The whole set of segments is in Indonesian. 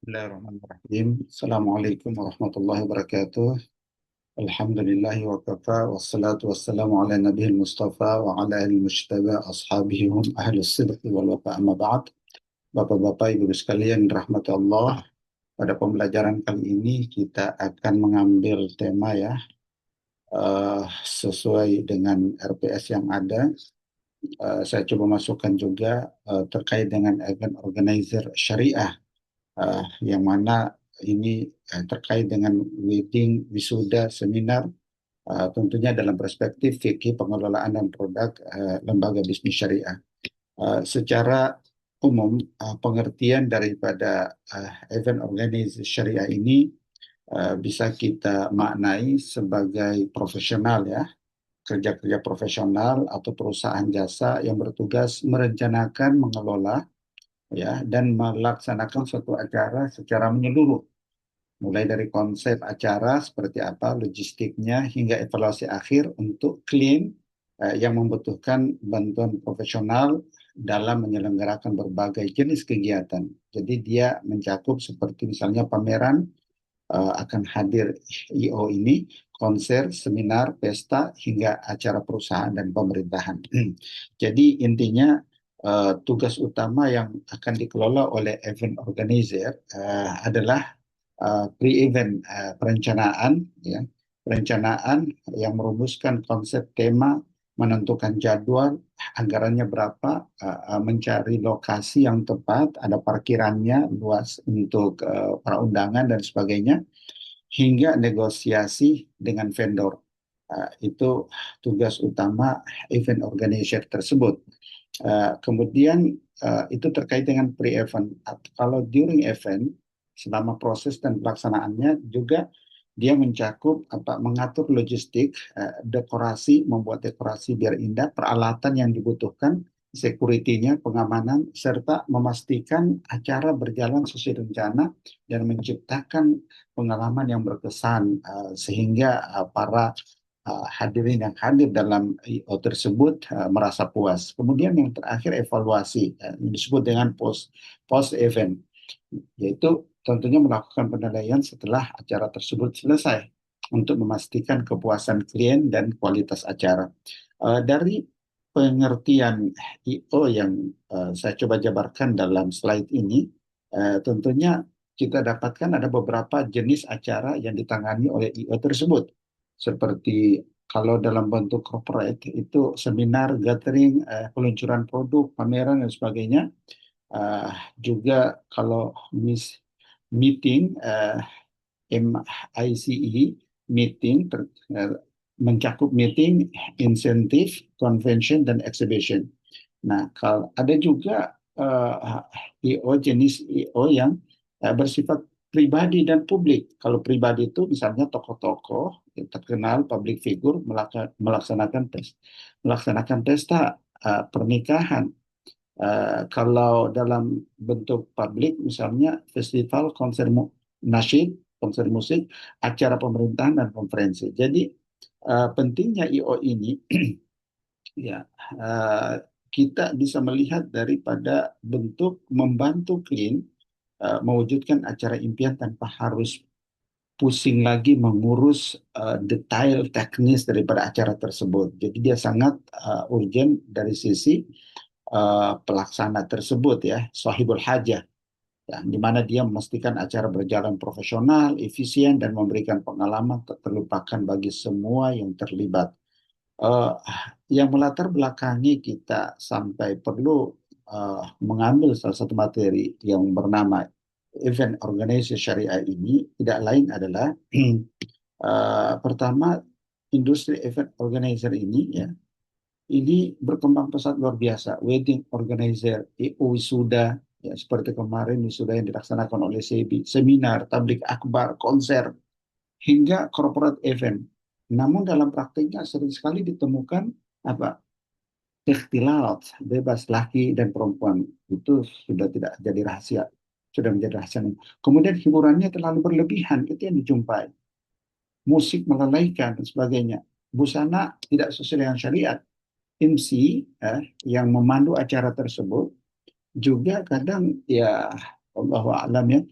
Bismillahirrahmanirrahim. Assalamualaikum warahmatullahi wabarakatuh. Alhamdulillahi wa kafa wassalatu wassalamu ala nabiyil mustafa wa ala alihi mujtaba ashabihi hum ahlus sidqi wal wafa amma ba'd. Bapak-bapak, Ibu sekalian rahmati Allah. Pada pembelajaran kali ini kita akan mengambil tema ya sesuai dengan RPS yang ada. Saya coba masukkan juga terkait dengan event organizer syariah, yang mana ini terkait dengan wedding, wisuda, seminar, tentunya dalam perspektif fikih pengelolaan dan produk lembaga bisnis syariah. Secara umum, pengertian daripada event organizer syariah ini bisa kita maknai sebagai profesional ya, kerja-kerja profesional atau perusahaan jasa yang bertugas merencanakan, mengelola ya, dan melaksanakan suatu acara secara menyeluruh, mulai dari konsep acara seperti apa, logistiknya, hingga evaluasi akhir untuk klien yang membutuhkan bantuan profesional dalam menyelenggarakan berbagai jenis kegiatan. Jadi dia mencakup seperti misalnya pameran, akan hadir IO ini, konser, seminar, pesta, hingga acara perusahaan dan pemerintahan. Jadi intinya tugas utama yang akan dikelola oleh event organizer adalah pre-event, perencanaan ya, perencanaan yang merumuskan konsep tema, menentukan jadwal, anggarannya berapa, mencari lokasi yang tepat, ada parkirannya luas untuk para undangan dan sebagainya, hingga negosiasi dengan vendor. Itu tugas utama event organizer tersebut. Kemudian itu terkait dengan pre-event. Kalau during event, selama proses dan pelaksanaannya juga dia mencakup mengatur logistik, dekorasi, membuat dekorasi biar indah, peralatan yang dibutuhkan, security-nya, pengamanan, serta memastikan acara berjalan sesuai rencana dan menciptakan pengalaman yang berkesan, sehingga para hadirin yang hadir dalam I/O tersebut merasa puas. Kemudian yang terakhir evaluasi, yang disebut dengan post event, yaitu tentunya melakukan penilaian setelah acara tersebut selesai untuk memastikan kepuasan klien dan kualitas acara. Dari pengertian I/O yang saya coba jabarkan dalam slide ini, tentunya kita dapatkan ada beberapa jenis acara yang ditangani oleh I/O tersebut. Seperti kalau dalam bentuk corporate itu seminar, gathering, peluncuran produk, pameran dan sebagainya. Juga kalau meeting, MICE, meeting mencakup meeting, insentif, convention dan exhibition. Nah, kalau ada juga IO, jenis IO yang bersifat pribadi dan publik. Kalau pribadi itu misalnya tokoh-tokoh yang terkenal, public figure melaksanakan pesta pernikahan. Kalau dalam bentuk publik misalnya festival, konser nasyid, konser musik, acara pemerintahan dan konferensi. Jadi pentingnya IO ini ya, uh, kita bisa melihat daripada bentuk membantu klien mewujudkan acara impian tanpa harus pusing lagi mengurus detail teknis daripada acara tersebut. Jadi dia sangat urgent dari sisi pelaksana tersebut ya, sahibul hajah. Ya, di mana dia memastikan acara berjalan profesional, efisien, dan memberikan pengalaman tak terlupakan bagi semua yang terlibat. Eh, yang melatar belakangi kita sampai perlu mengambil salah satu materi yang bernama Event Organizer Syariah ini tidak lain adalah pertama, industri event organizer ini ya, ini berkembang pesat luar biasa. Wedding organizer, EO wisuda, ya, seperti kemarin wisuda yang dilaksanakan oleh SEBI, seminar, tablik akbar, konser, hingga corporate event. Namun dalam praktiknya sering sekali ditemukan apa ikhtilat, bebas laki dan perempuan. Itu sudah tidak jadi rahasia, sudah menjadi rahasia. Kemudian hiburannya terlalu berlebihan, itu yang dijumpai. Musik melalaikan dan sebagainya. Busana tidak sesuai dengan syariat. MC yang memandu acara tersebut juga kadang ya Allah alam ya,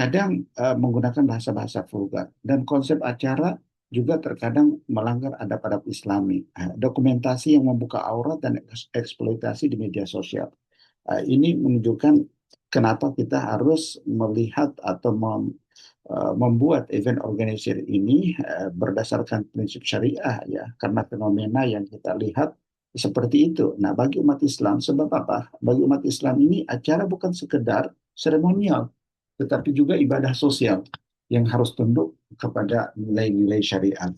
kadang menggunakan bahasa-bahasa vulgar dan konsep acara juga terkadang melanggar adab-adab Islami. Dokumentasi yang membuka aurat dan eksploitasi di media sosial. Ini menunjukkan kenapa kita harus melihat atau membuat event organizer ini berdasarkan prinsip syariah ya, karena fenomena yang kita lihat seperti itu. Nah, bagi umat Islam, sebab apa? Bagi umat Islam ini acara bukan sekedar seremonial, tetapi juga ibadah sosial yang harus tunduk kepada nilai-nilai syariat.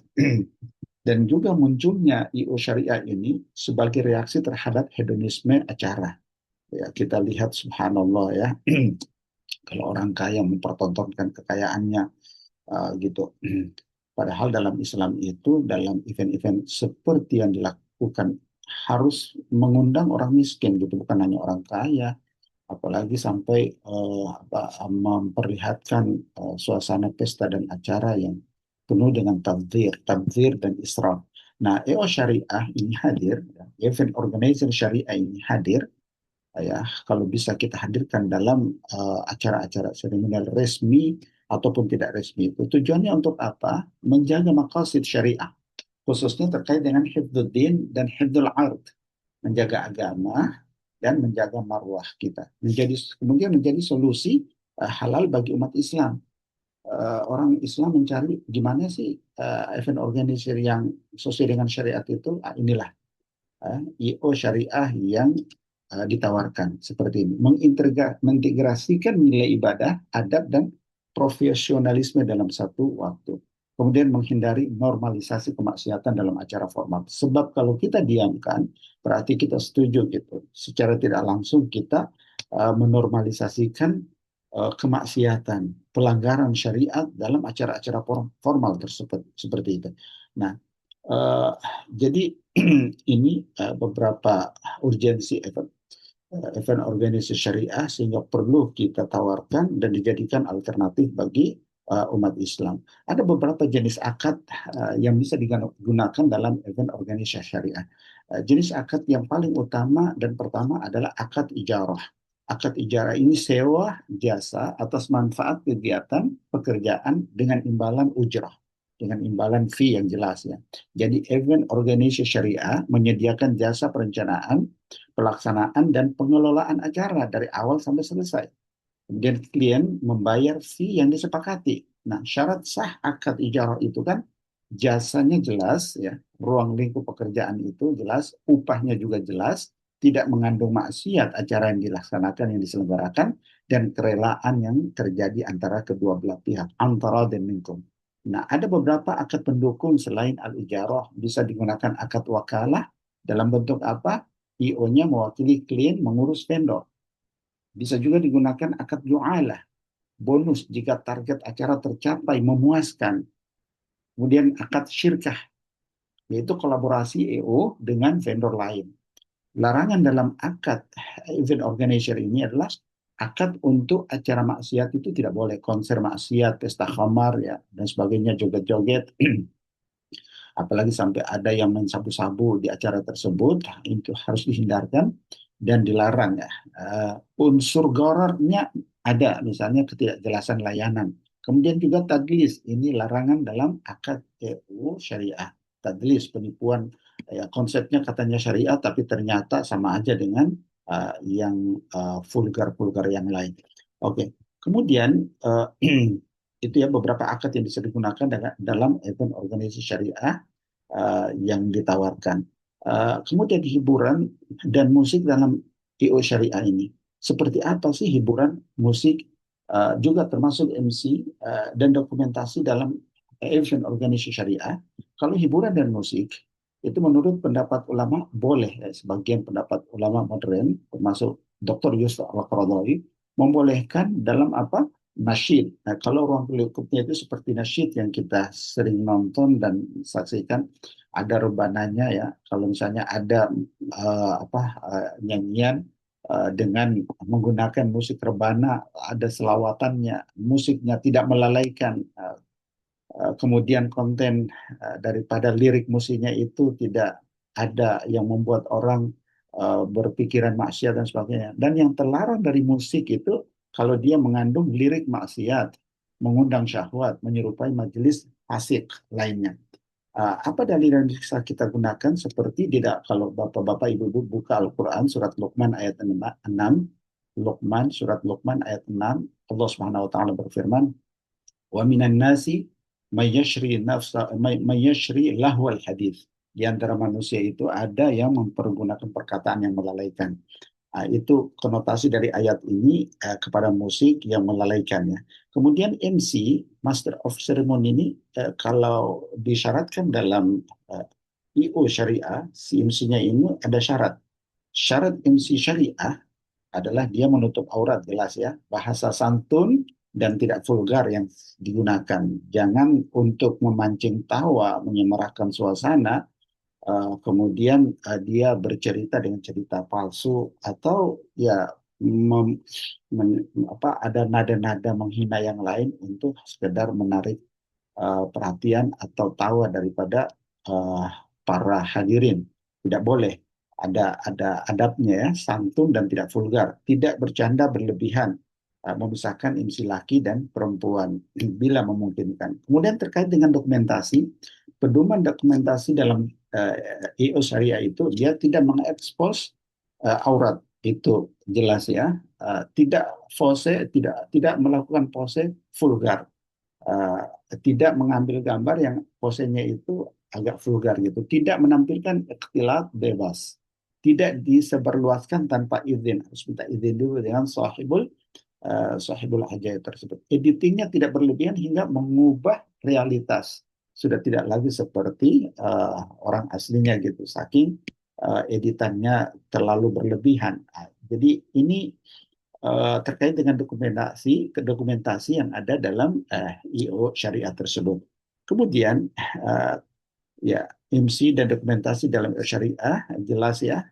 Dan juga munculnya IO syariah ini sebagai reaksi terhadap hedonisme acara. Ya, kita lihat subhanallah ya, kalau orang kaya mempertontonkan kekayaannya gitu. Padahal dalam Islam itu, dalam event-event seperti yang dilakukan harus mengundang orang miskin gitu, bukan hanya orang kaya, apalagi sampai memperlihatkan suasana pesta dan acara yang penuh dengan tabdzir dan israf. Nah, EO Syariah ini hadir, ya, event organizer Syariah ini hadir, ya kalau bisa kita hadirkan dalam acara-acara seremonial resmi ataupun tidak resmi. Itu tujuannya untuk apa? Menjaga maqasid syariah, khususnya terkait dengan hifdzuddin dan hifdzul ard, menjaga agama dan menjaga marwah kita. Kemudian menjadi solusi halal bagi umat Islam. Orang Islam mencari gimana sih event organizer yang sesuai dengan syariat itu. Inilah IO syariah yang ditawarkan seperti ini, mengintegrasikan nilai ibadah, adab dan profesionalisme dalam satu waktu. Kemudian menghindari normalisasi kemaksiatan dalam acara formal. Sebab kalau kita diamkan, berarti kita setuju gitu. Secara tidak langsung kita menormalisasikan kemaksiatan, pelanggaran syariat dalam acara-acara formal tersebut seperti itu. Nah, uh, jadi ini beberapa urgensi event organisasi syariah sehingga perlu kita tawarkan dan dijadikan alternatif bagi umat Islam. Ada beberapa jenis akad yang bisa digunakan dalam event organisasi syariah. Jenis akad yang paling utama dan pertama adalah akad ijarah. Akad ijarah ini sewa jasa atas manfaat kegiatan pekerjaan dengan imbalan ujrah, dengan imbalan fee yang jelas ya. Jadi event organisasi syariah menyediakan jasa perencanaan, pelaksanaan dan pengelolaan acara dari awal sampai selesai. Kemudian klien membayar fee yang disepakati. Nah, syarat sah akad ijarah itu kan jasanya jelas ya, ruang lingkup pekerjaan itu jelas, upahnya juga jelas, tidak mengandung maksiat acara yang dilaksanakan, yang diselenggarakan, dan kerelaan yang terjadi antara kedua belah pihak, antara dan minkum. Nah, ada beberapa akad pendukung selain al-ijarah, bisa digunakan akad wakalah dalam bentuk apa? IO-nya mewakili klien mengurus vendor. Bisa juga digunakan akad ju'alah, bonus jika target acara tercapai memuaskan. Kemudian akad syirkah, yaitu kolaborasi EO dengan vendor lain. Larangan dalam akad event organizer ini adalah akad untuk acara maksiat itu tidak boleh, konser maksiat, pesta khamar ya dan sebagainya, joget-joget. Apalagi sampai ada yang main sabu-sabu di acara tersebut, itu harus dihindarkan dan dilarang ya. Unsur gorornya ada, misalnya ketidakjelasan layanan. Kemudian juga tadlis, ini larangan dalam akad EU syariah. Tadlis, penipuan, ya, konsepnya katanya syariah, tapi ternyata sama aja dengan yang vulgar-vulgar yang lain. Oke, kemudian itu ya beberapa akad yang bisa digunakan dalam event organisasi syariah yang ditawarkan. Kemudian hiburan dan musik dalam IO syariah ini. Seperti apa sih hiburan, musik, juga termasuk MC dan dokumentasi dalam event organisasi syariah. Kalau hiburan dan musik, itu menurut pendapat ulama boleh, ya, sebagian pendapat ulama modern, termasuk Dr. Yusuf Al-Qaradawi, membolehkan dalam apa? Nasyid. Nah, kalau ruang lingkupnya itu seperti nasyid yang kita sering nonton dan saksikan, ada rebananya ya. Kalau misalnya ada nyanyian dengan menggunakan musik rebana, ada selawatannya, musiknya tidak melalaikan, kemudian konten daripada lirik musiknya itu tidak ada yang membuat orang berpikiran maksiat dan sebagainya. Dan yang terlarang dari musik itu kalau dia mengandung lirik maksiat, mengundang syahwat, menyerupai majelis fasik lainnya. Apa dalil yang bisa kita gunakan? Seperti tidak, kalau bapak-bapak ibu-ibu buka Al-Quran surat Luqman ayat 6, Luqman surat Luqman ayat 6, Allah Subhanahu wa taala berfirman, "Wa minan nasi may yashri lahwal hadis." Di antara manusia itu ada yang mempergunakan perkataan yang melalaikan. Itu konotasi dari ayat ini kepada musik yang melalaikan ya. Kemudian MC, Master of Ceremony ini kalau disyaratkan dalam IO Syariah, si MC-nya ini ada syarat. Syarat MC Syariah adalah dia menutup aurat, jelas ya. Bahasa santun dan tidak vulgar yang digunakan. Jangan untuk memancing tawa, menyemarahkan suasana, kemudian dia bercerita dengan cerita palsu atau ya mem- ada nada-nada menghina yang lain untuk sekedar menarik perhatian atau tawa daripada uh, para hadirin. Tidak boleh. Ada adabnya ya, santun dan tidak vulgar, tidak bercanda berlebihan, memisahkan MC laki dan perempuan bila memungkinkan. Kemudian terkait dengan dokumentasi, pedoman dokumentasi dalam IO Syariah itu dia tidak mengekspos aurat, itu jelas ya. Tidak pose, tidak melakukan pose vulgar, uh, tidak mengambil gambar yang posenya itu agak vulgar gitu, tidak menampilkan ikhtilat bebas, tidak disebarluaskan tanpa izin, harus minta izin dulu dengan sahibul hajat tersebut. Editingnya tidak berlebihan hingga mengubah realitas, sudah tidak lagi seperti orang aslinya gitu, saking editannya terlalu berlebihan. Jadi ini terkait dengan dokumentasi yang ada dalam IO syariah tersebut. Kemudian ya MC dan dokumentasi dalam IO syariah jelas ya.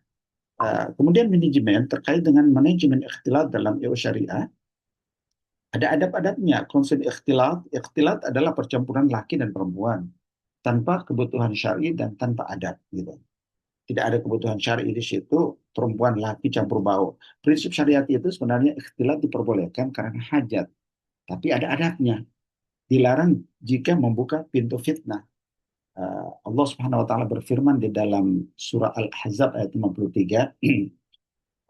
Kemudian manajemen, terkait dengan manajemen ikhtilat dalam IO syariah, ada adab-adabnya. Konsep ikhtilat adalah percampuran laki dan perempuan tanpa kebutuhan syar'i dan tanpa adab gitu. Tidak ada kebutuhan syar'i di situ, perempuan laki campur baur. Prinsip syariat itu sebenarnya ikhtilat diperbolehkan karena hajat, tapi ada adabnya. Dilarang jika membuka pintu fitnah. Allah Subhanahu wa taala berfirman di dalam surah Al-Ahzab ayat 53,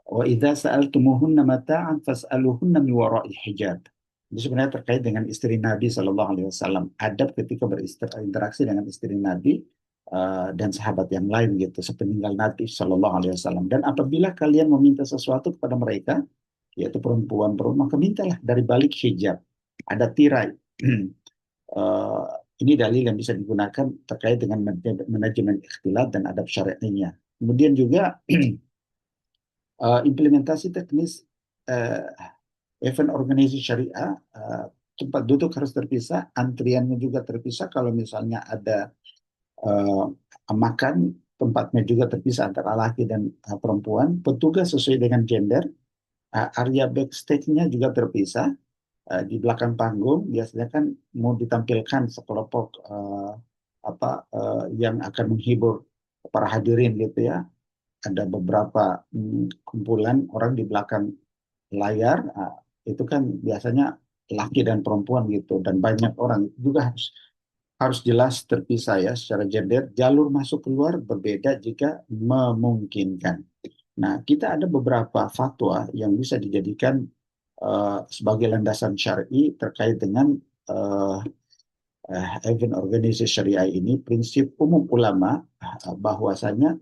"Wa idza sa'altumuhunna mata'an fas'aluhunna min wara'i hijab." Itu sebenarnya terkait dengan istri Nabi Shallallahu Alaihi Wasallam. Adab ketika berinteraksi dengan istri Nabi dan sahabat yang lain gitu, sepeninggal Nabi Shallallahu Alaihi Wasallam. Dan apabila kalian meminta sesuatu kepada mereka, yaitu perempuan-perempuan, maka mintalah dari balik hijab. Ada tirai. Uh, ini dalil yang bisa digunakan terkait dengan manajemen ikhtilat dan adab syariahnya. Kemudian juga implementasi teknis uh, event organisasi syariah, tempat duduk harus terpisah, antriannya juga terpisah. Kalau misalnya ada uh, makan, tempatnya juga terpisah antara laki dan perempuan. Petugas sesuai dengan gender, area backstage-nya juga terpisah. Di belakang panggung biasanya kan mau ditampilkan sekelompok yang akan menghibur para hadirin gitu ya. Ada beberapa kumpulan orang di belakang layar, itu kan biasanya laki dan perempuan gitu, dan banyak orang itu juga harus harus jelas terpisah ya secara gender. Jalur masuk keluar berbeda jika memungkinkan. Nah, kita ada beberapa fatwa yang bisa dijadikan sebagai landasan syar'i terkait dengan uh, event organisasi syariah ini. Prinsip umum ulama bahwasanya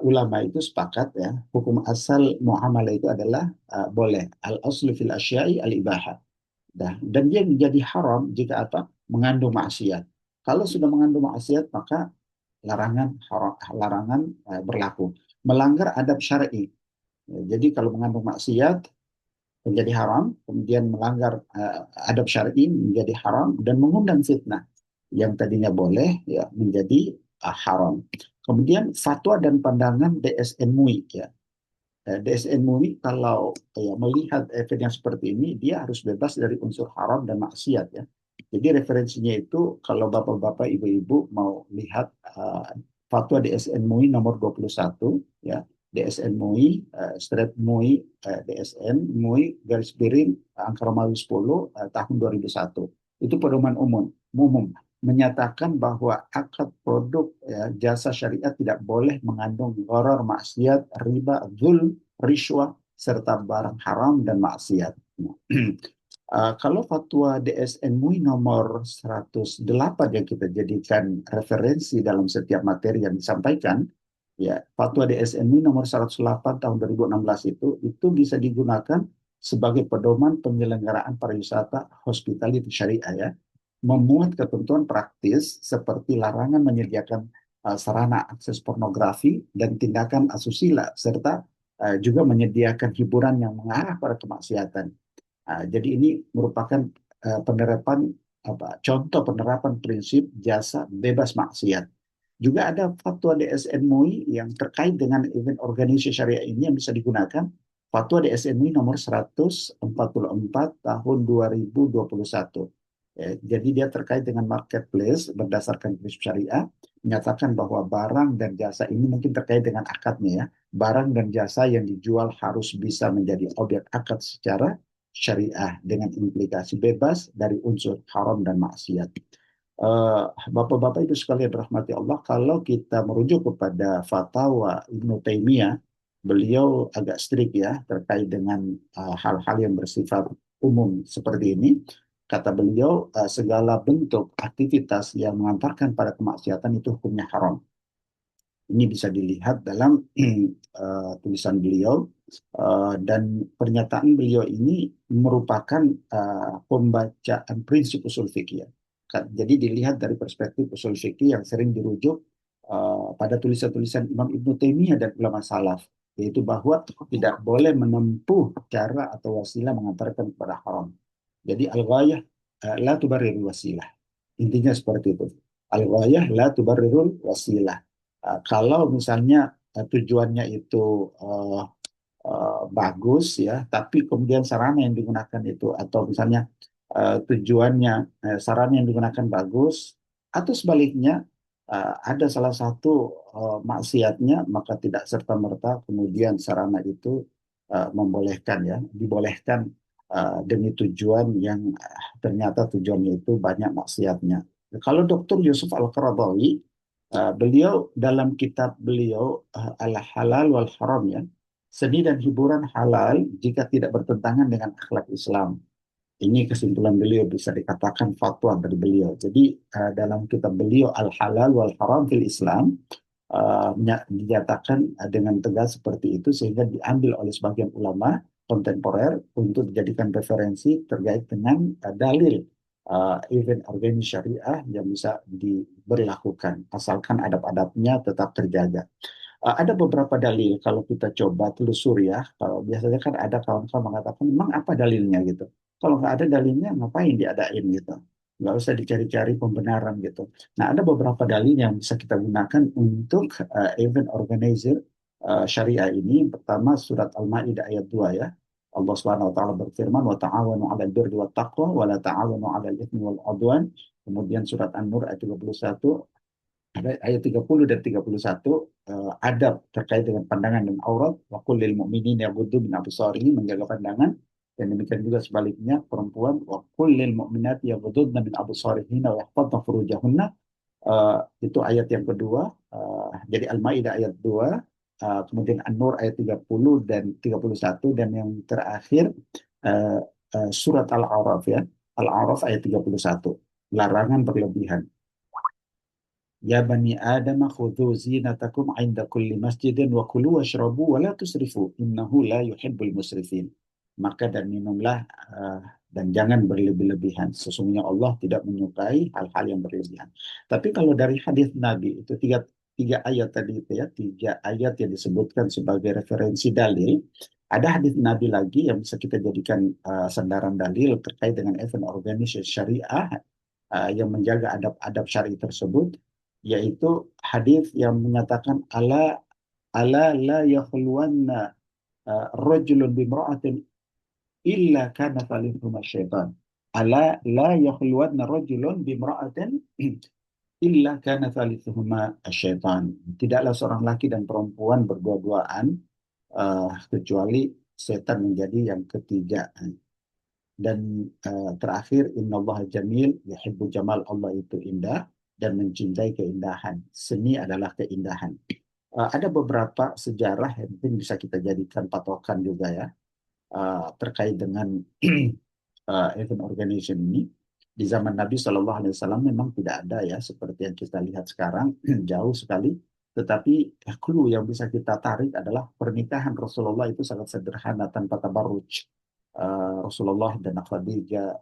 ulama itu sepakat ya, hukum asal muamalah itu adalah boleh. Al aslu fil asya'i al ibahah. Dan dia menjadi haram jika apa? Mengandung maksiat. Kalau sudah mengandung maksiat maka larangan berlaku. Melanggar adab syar'i. Jadi kalau mengandung maksiat menjadi haram, kemudian melanggar adab syar'i menjadi haram, dan mengundang fitnah yang tadinya boleh ya menjadi haram. Kemudian fatwa dan pandangan DSN MUI ya. DSN MUI kalau ya, melihat event yang seperti ini, dia harus bebas dari unsur haram dan maksiat ya. Jadi referensinya itu kalau bapak-bapak, ibu-ibu mau lihat fatwa DSN MUI nomor 21 ya. DSN MUI, Strep MUI, DSN MUI garis miring angka Romawi 10 tahun 2001. Itu pedoman umum menyatakan bahwa akad produk ya, jasa syariah tidak boleh mengandung gharar, maksiat, riba, zulm, riswah, serta barang haram dan maksiat. Kalau fatwa DSN MUI nomor 108 yang kita jadikan referensi dalam setiap materi yang disampaikan, ya, fatwa DSN MUI nomor 108 tahun 2016 itu bisa digunakan sebagai pedoman penyelenggaraan pariwisata hospitality syariah ya, memuat ketentuan praktis seperti larangan menyediakan sarana akses pornografi dan tindakan asusila serta juga menyediakan hiburan yang mengarah pada kemaksiatan. Jadi ini merupakan penerapan contoh penerapan prinsip jasa bebas maksiat. Juga ada fatwa DSN MUI yang terkait dengan event organisasi syariah ini yang bisa digunakan. Fatwa DSN MUI nomor 144 tahun 2021. Jadi dia terkait dengan marketplace berdasarkan prinsip syariah, menyatakan bahwa barang dan jasa ini mungkin terkait dengan akadnya ya. Barang dan jasa yang dijual harus bisa menjadi objek akad secara syariah dengan implikasi bebas dari unsur haram dan maksiat. Bapak-bapak itu sekalian rahmati Allah, kalau kita merujuk kepada fatwa Ibnu Taimiyah, beliau agak strict ya terkait dengan hal-hal yang bersifat umum seperti ini. Kata beliau, segala bentuk aktivitas yang mengantarkan pada kemaksiatan itu hukumnya haram. Ini bisa dilihat dalam tulisan beliau dan pernyataan beliau ini merupakan pembacaan prinsip usul fikih. Ya. Jadi dilihat dari perspektif usul fikih yang sering dirujuk pada tulisan-tulisan Imam Ibnu Taimiyah dan ulama salaf, yaitu bahwa tidak boleh menempuh cara atau wasilah mengantarkan kepada haram. Jadi al-ghayah la tubarrirul wasilah. Intinya seperti itu. Al-ghayah la tubarrirul wasilah. Kalau misalnya tujuannya itu bagus ya, tapi kemudian sarana yang digunakan itu atau misalnya tujuannya sarana yang digunakan bagus atau sebaliknya ada salah satu maksiatnya maka tidak serta-merta kemudian sarana itu membolehkan ya, dibolehkan demi tujuan yang ternyata tujuannya itu banyak maksiatnya. Kalau Dr. Yusuf Al-Qaradawi, beliau dalam kitab beliau Al-Halal wal Haram ya, seni dan hiburan halal jika tidak bertentangan dengan akhlak Islam. Ini kesimpulan beliau bisa dikatakan fatwa dari beliau. Jadi dalam kitab beliau Al-Halal wal Haram fil Islam dinyatakan dengan tegas seperti itu sehingga diambil oleh sebagian ulama kontemporer untuk dijadikan referensi terkait dengan dalil event organisasi syariah yang bisa diberlakukan asalkan adab-adabnya tetap terjaga. Ada beberapa dalil kalau kita coba telusur ya. Kalau biasanya kan ada kawan-kawan mengatakan, memang apa dalilnya gitu. Kalau nggak ada dalilnya, ngapain diadain gitu. Nggak usah dicari-cari pembenaran gitu. Nah, ada beberapa dalil yang bisa kita gunakan untuk event organizer syariah ini. Pertama, surat Al-Ma'idah ayat 2 ya. Allah Subhanahu wa taala berfirman, "Wa ta'awanu 'alal birri wat taqwa wa la ta'awanu 'alal itsmi wal 'udwan." Kemudian surat An-Nur ayat 31, ada ayat 30 dan 31 adab terkait dengan pandangan dan aurat, wa qul lil mu'minina yaghuddu min absarihim, menjaga pandangan, dan demikian juga sebaliknya perempuan, wa qul lil mu'minati yaghudduna min absarihinna wa yahfazna furujahunna. Itu ayat yang kedua. Jadi Al-Maidah ayat 2, kemudian An-Nur ayat 30 dan 31, dan yang terakhir uh, surat Al-A'raf ya. Al-A'raf ayat 31, larangan berlebihan. Ya bani Adam khudhu zinatakum 'inda kulli masjidin wa kulu washrabu wa la tusrifu innahu la yuhibbul musrifin. Maka dan minumlah dan jangan berlebih-lebihan. Sesungguhnya Allah tidak menyukai hal-hal yang berlebihan. Tapi kalau dari hadis Nabi itu tiga ayat tadi itu ya, tiga ayat yang disebutkan sebagai referensi dalil. Ada hadis Nabi lagi yang bisa kita jadikan sandaran dalil terkait dengan event organisasi syariah yang menjaga adab-adab syari tersebut, yaitu hadis yang menyatakan ala la yakhluwanna rajulun bimra'atin illa kana thalithuma syaitan. Ala la yakhluwanna rajulun bimra'atin illa kana thalithuma syaitan. Tidaklah seorang laki dan perempuan berdua-duaan kecuali setan menjadi yang ketiga. Dan terakhir, innallaha jamil, yuhibbu jamal, Allah itu indah dan mencintai keindahan. Seni adalah keindahan. Ada beberapa sejarah yang mungkin bisa kita jadikan patokan juga ya, terkait dengan event organization ini. Di zaman Nabi Shallallahu Alaihi Wasallam memang tidak ada ya seperti yang kita lihat sekarang, jauh sekali. Tetapi clue yang bisa kita tarik adalah pernikahan Rasulullah itu sangat sederhana tanpa tabarruj. Rasulullah dan Khadijah,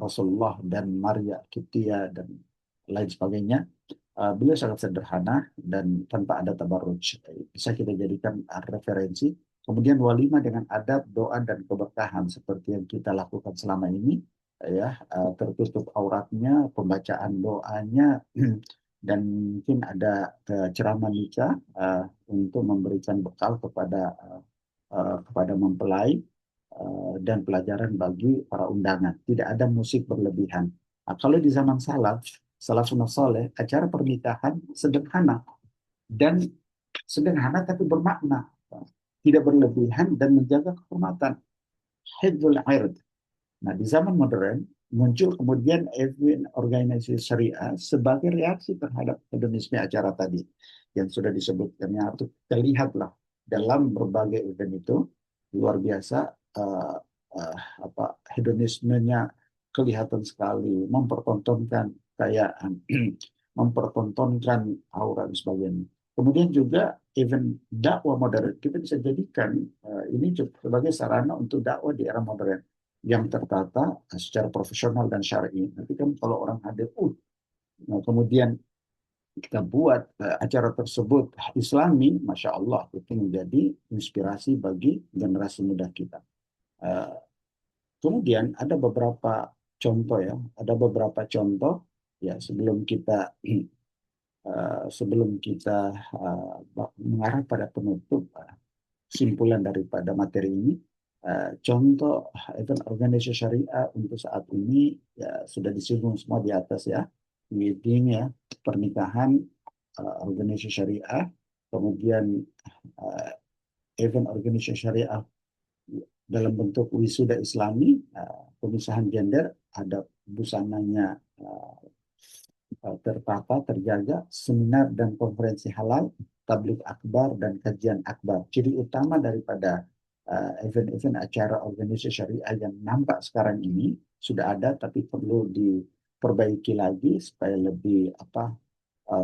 Rasulullah dan Maria Kiptia dan lain sebagainya. Beliau sangat sederhana dan tanpa ada tabarruj. Bisa kita jadikan referensi. Kemudian walimah dengan adab, doa dan keberkahan seperti yang kita lakukan selama ini, ya, tertutup auratnya, pembacaan doanya, dan mungkin ada ceramah nikah untuk memberikan bekal kepada mempelai dan pelajaran bagi para undangan. Tidak ada musik berlebihan. Nah, kalau di zaman salafun saleh, acara pernikahan sederhana dan sederhana tapi bermakna, tidak berlebihan dan menjaga kehormatan. Hifdzul ird. Nah, di zaman modern muncul kemudian event organisasi syariah sebagai reaksi terhadap hedonisme acara tadi yang sudah disebutkannya. Itu terlihatlah dalam berbagai event itu luar biasa, uh, uh, hedonismenya kelihatan sekali, mempertontonkan kekayaan, mempertontonkan aura dan sebagainya. Kemudian juga event dakwah modern kita bisa jadikan ini sebagai sarana untuk dakwah di era modern yang tertata secara profesional dan syar'i. Nanti kan kalau orang hadir, nah, kemudian kita buat acara tersebut Islami, masya Allah itu menjadi inspirasi bagi generasi muda kita. Uh, Kemudian ada beberapa contoh ya, ada beberapa contoh ya sebelum kita mengarah pada penutup kesimpulan daripada materi ini. Contoh event organisasi syariah untuk saat ini ya sudah disinggung semua di atas ya, wedding ya, pernikahan, organisasi syariah, kemudian uh, event organisasi syariah dalam bentuk wisuda Islami, pemisahan gender, ada busananya tertata, terjaga, seminar dan konferensi halal, tabligh akbar dan kajian akbar. Ciri utama daripada event-event acara organisasi syariah yang nampak sekarang ini sudah ada, tapi perlu diperbaiki lagi supaya lebih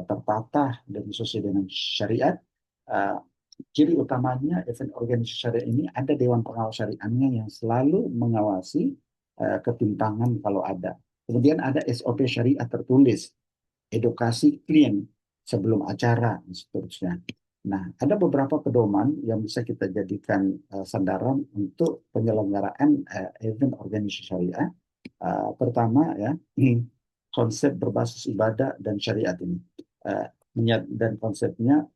tertata dan sesuai dengan syariat. Uh, Ciri utamanya event organisasi syariah ini ada dewan pengawas syariahnya yang selalu mengawasi ketimpangan kalau ada. Kemudian ada SOP syariah tertulis, edukasi klien sebelum acara, dan seterusnya. Nah, ada beberapa pedoman yang bisa kita jadikan sandaran untuk penyelenggaraan event organisasi syariah. Pertama ya, konsep berbasis ibadah dan syariat ini. Niat dan konsepnya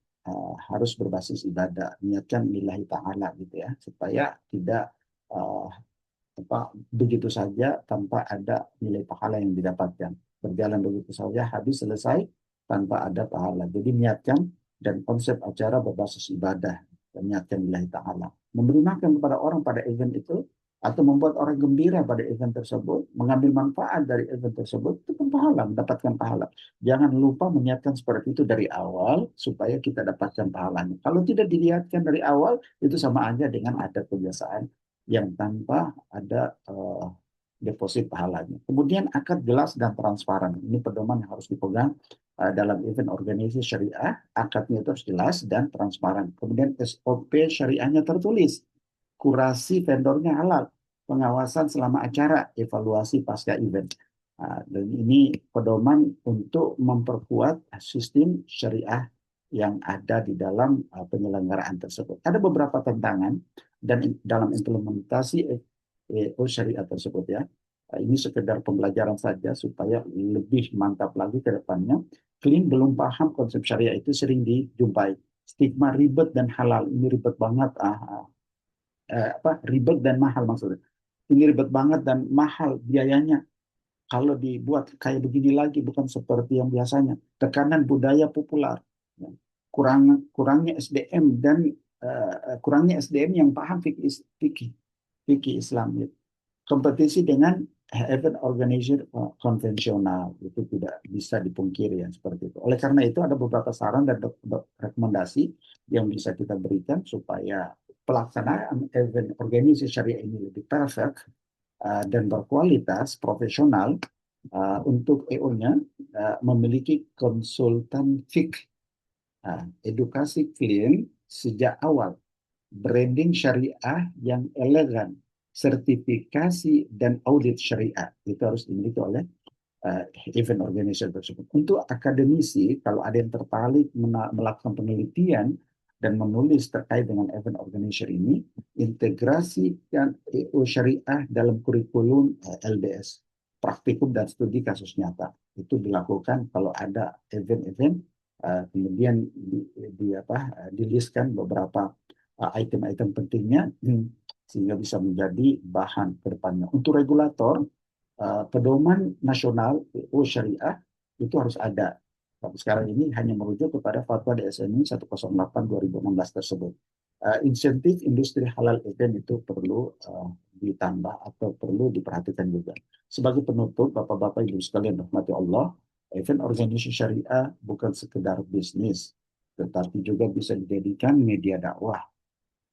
harus berbasis ibadah, niatkan lillahi ta'ala gitu ya, supaya tidak uh, begitu saja tanpa ada nilai pahala yang didapatkan. Berjalan begitu saja, habis selesai tanpa ada pahala. Jadi niatkan dan konsep acara berbasis ibadah dan niatkan lillahi ta'ala. Memberi makan kepada orang pada event itu atau membuat orang gembira pada event tersebut, mengambil manfaat dari event tersebut, itu pun pahala, mendapatkan pahala. Jangan lupa menyiapkan seperti itu dari awal supaya kita dapatkan pahalanya. Kalau tidak dilihatkan dari awal, itu sama aja dengan ada kebiasaan yang tanpa ada deposit pahalanya. Kemudian akad jelas dan transparan. Ini pedoman yang harus dipegang dalam event organisasi syariah. Akadnya itu harus jelas dan transparan. Kemudian SOP syariahnya tertulis. Kurasi vendornya halal. Pengawasan selama acara, evaluasi pasca event. Dan ini pedoman untuk memperkuat sistem syariah yang ada di dalam penyelenggaraan tersebut. Ada beberapa tantangan dan dalam implementasi syariah tersebut ya. Ini sekedar pembelajaran saja supaya lebih mantap lagi ke depannya. Klien belum paham konsep syariah itu sering dijumpai. Stigma ribet dan halal. Ini ribet banget. Ribet dan mahal maksudnya. Ini ribet banget dan mahal biayanya. Kalau dibuat kayak begini lagi bukan seperti yang biasanya. Tekanan budaya populer. Ya. Kurangnya SDM dan kurangnya SDM yang paham fikih Islam. Gitu. kompetisi dengan event organizer konvensional itu tidak bisa dipungkiri yang seperti itu. Oleh karena itu ada beberapa saran dan rekomendasi yang bisa kita berikan supaya pelaksanaan event organisasi syariah ini lebih perfect dan berkualitas profesional. Untuk EO-nya memiliki konsultan fik, edukasi klien sejak awal, branding syariah yang elegan, sertifikasi dan audit syariah itu harus dimiliki oleh event organizer tersebut. Untuk akademisi, kalau ada yang tertarik melakukan penelitian dan menulis terkait dengan event organizer ini, integrasikan EO syariah dalam kurikulum LDS, praktikum dan studi kasus nyata. Itu dilakukan kalau ada event-event, kemudian dilistkan beberapa item-item pentingnya sehingga bisa menjadi bahan ke depannya. Untuk regulator, pedoman nasional PO syariah itu harus ada. Tapi sekarang ini hanya merujuk kepada fatwa DSMI 108 2016 tersebut. Insentif industri halal event itu perlu ditambah atau perlu diperhatikan juga. Sebagai penutup, Bapak-Bapak Ibu sekalian rahmati Allah, event organisasi syariah bukan sekedar bisnis, tetapi juga bisa dijadikan media dakwah,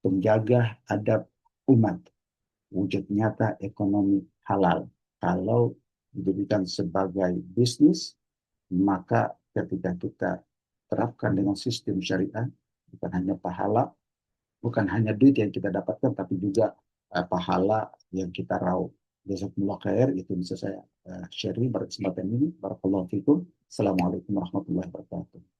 penjaga adab umat, wujud nyata ekonomi halal. Kalau dijadikan sebagai bisnis, maka ketika kita terapkan dengan sistem syariah, bukan hanya pahala, bukan hanya duit yang kita dapatkan, tapi juga pahala yang kita raup. Jazakumullah khair, itu bisa saya sharing pada kesempatan ini. Barakallahu fikum. Assalamualaikum warahmatullahi wabarakatuh.